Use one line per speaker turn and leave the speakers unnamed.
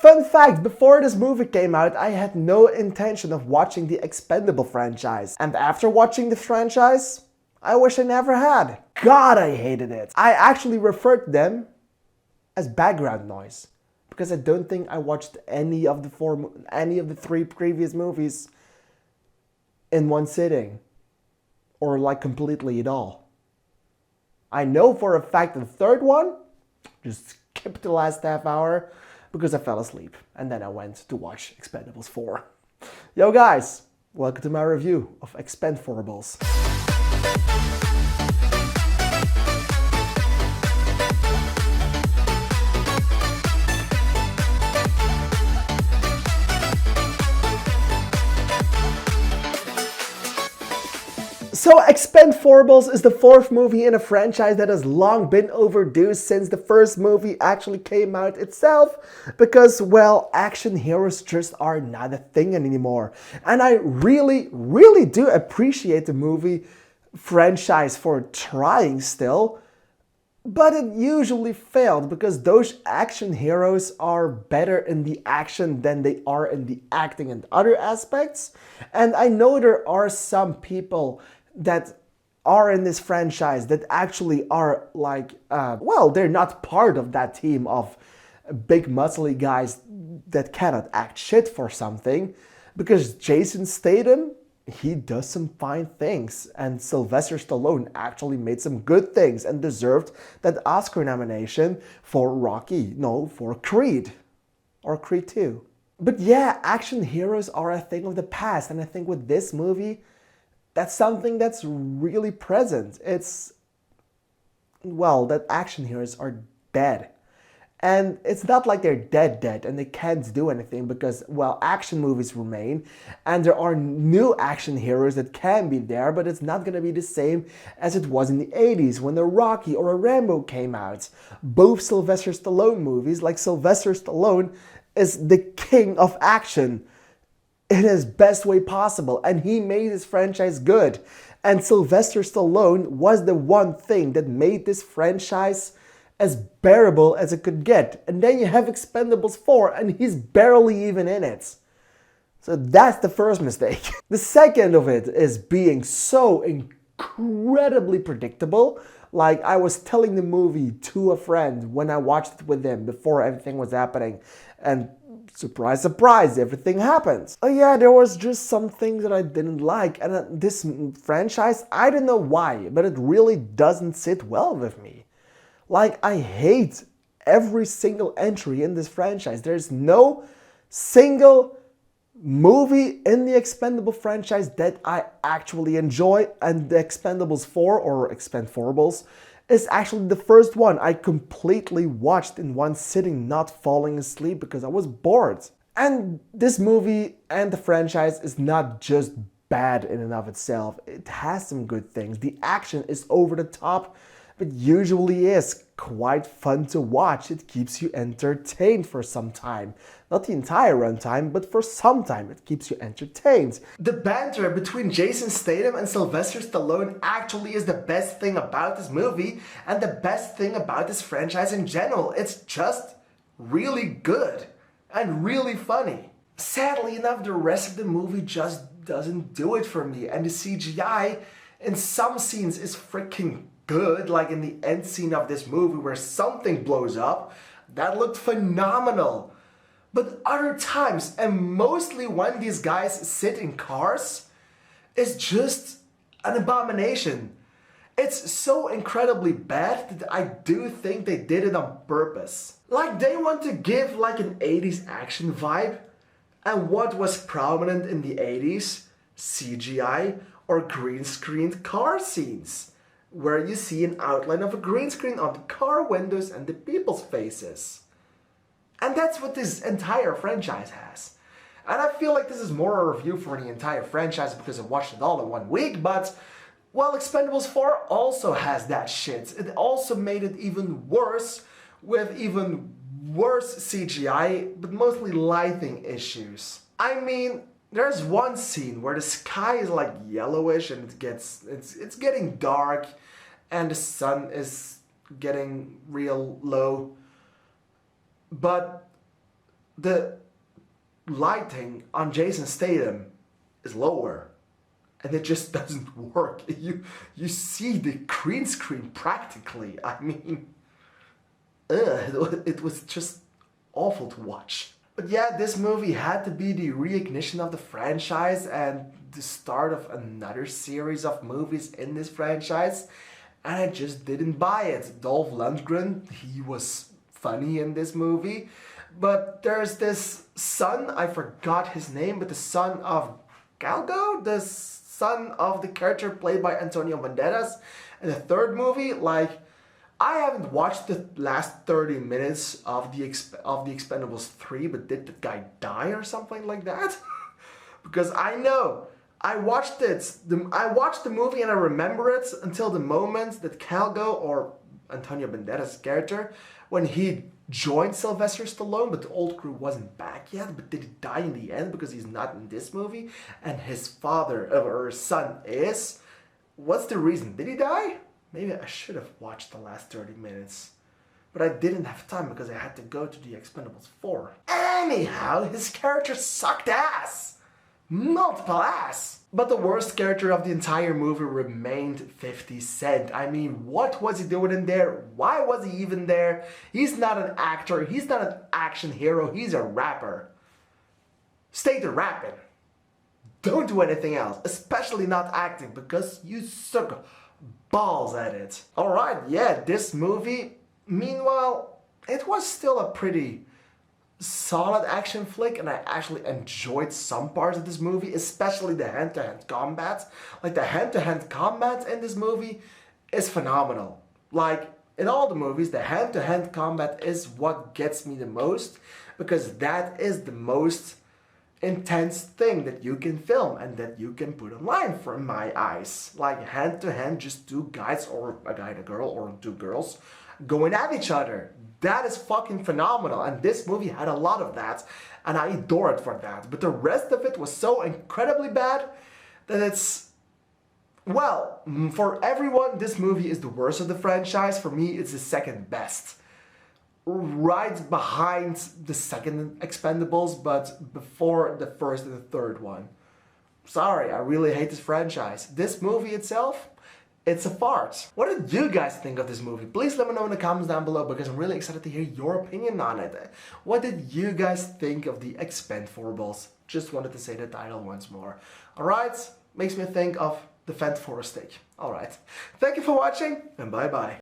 Fun fact, before this movie came out, I had no intention of watching the Expendable franchise. And after watching the franchise, I wish I never had. God, I hated it. I actually referred to them as background noise because I don't think I watched any of the three previous movies in one sitting or like completely at all. I know for a fact the third one, just skipped the last half hour because I fell asleep and then I went to watch Expendables 4. Yo guys, welcome to my review of Expend4bles. So Expend4bles is the fourth movie in a franchise that has long been overdue since the first movie actually came out itself because, well, action heroes just are not a thing anymore. And I really do appreciate the movie franchise for trying still, but it usually failed because those action heroes are better in the action than they are in the acting and other aspects. And I know there are some people that are in this franchise that actually are like, well, they're not part of that team of big muscly guys that cannot act shit for something, because Jason Statham, he does some fine things, and Sylvester Stallone actually made some good things and deserved that Oscar nomination for for Creed, or Creed 2. But yeah, action heroes are a thing of the past, and I think with this movie, that's something that's really present. It's, well, that action heroes are dead. And it's not like they're dead and they can't do anything because, well, action movies remain and there are new action heroes that can be there, but it's not gonna be the same as it was in the 80s when a Rocky or a Rambo came out. Both Sylvester Stallone movies, like Sylvester Stallone is the king of action in his best way possible, and he made his franchise good. And Sylvester Stallone was the one thing that made this franchise as bearable as it could get. And then you have Expendables 4 and he's barely even in it. So that's the first mistake. The second of it is being so incredibly predictable. Like, I was telling the movie to a friend when I watched it with him before everything was happening, and surprise, surprise, everything happens. Oh yeah, there was just some things that I didn't like, and this franchise, I don't know why, but it really doesn't sit well with me. Like, I hate every single entry in this franchise. There's no single movie in the Expendable franchise that I actually enjoy, and the Expendables 4 or Expend4bles is actually the first one I completely watched in one sitting, not falling asleep because I was bored. And this movie and the franchise is not just bad in and of itself. It has some good things. The action is over the top, but usually is quite fun to watch. It keeps you entertained for some time. Not the entire runtime, but for some time it keeps you entertained. The banter between Jason Statham and Sylvester Stallone actually is the best thing about this movie and the best thing about this franchise in general. It's just really good and really funny. Sadly enough, the rest of the movie just doesn't do it for me, and the CGI in some scenes is freaking good, like in the end scene of this movie where something blows up. That looked phenomenal. But other times, and mostly when these guys sit in cars, it's just an abomination. It's so incredibly bad that I do think they did it on purpose. Like, they want to give like an 80s action vibe, and what was prominent in the 80s? CGI or green screened car scenes, where you see an outline of a green screen on the car windows and the people's faces. And that's what this entire franchise has. And I feel like this is more a review for the entire franchise because I watched it all in 1 week, but, well, Expendables 4 also has that shit. It also made it even worse with even worse CGI, but mostly lighting issues. I mean, there's one scene where the sky is like yellowish and it's getting dark and the sun is getting real low. But the lighting on Jason Statham is lower. And it just doesn't work. You see the green screen practically. I mean, it was just awful to watch. But yeah, this movie had to be the reignition of the franchise and the start of another series of movies in this franchise. And I just didn't buy it. Dolph Lundgren, he was funny in this movie. But there's this son, I forgot his name, but the son of Galgo? The son of the character played by Antonio Banderas. In the third movie, like, I haven't watched the last 30 minutes of the Expendables 3, but did the guy die or something like that? Because I know, I watched the movie and I remember it until the moment that Calgo, or Antonio Banderas' character, when he joined Sylvester Stallone, but the old crew wasn't back yet, but did he die in the end because he's not in this movie, and his father, or his son is? What's the reason? Did he die? Maybe I should have watched the last 30 minutes. But I didn't have time because I had to go to the Expendables 4. Anyhow, his character sucked ass! Multiple ass! But the worst character of the entire movie remained 50 Cent. I mean, what was he doing in there? Why was he even there? He's not an actor, he's not an action hero, he's a rapper. Stay to rapping. Don't do anything else, especially not acting, because you suck balls at it. Alright, yeah, this movie, meanwhile, it was still a pretty solid action flick, and I actually enjoyed some parts of this movie, especially the hand-to-hand combat. Like, the hand-to-hand combat in this movie is phenomenal. Like, in all the movies, the hand-to-hand combat is what gets me the most, because that is the most intense thing that you can film and that you can put online from my eyes. Like, hand to hand, just two guys, or a guy and a girl, or two girls going at each other. That is fucking phenomenal, and this movie had a lot of that, and I adore it for that. But the rest of it was so incredibly bad that it's, well, for everyone, this movie is the worst of the franchise. For me, it's the second best. Right behind the second Expendables, but before the first and the third one. Sorry, I really hate this franchise. This movie itself, it's a fart. What did you guys think of this movie? Please let me know in the comments down below, because I'm really excited to hear your opinion on it. What did you guys think of the Expend4bles? Just wanted to say the title once more. Alright, makes me think of the Sventastic. Alright, thank you for watching, and bye bye.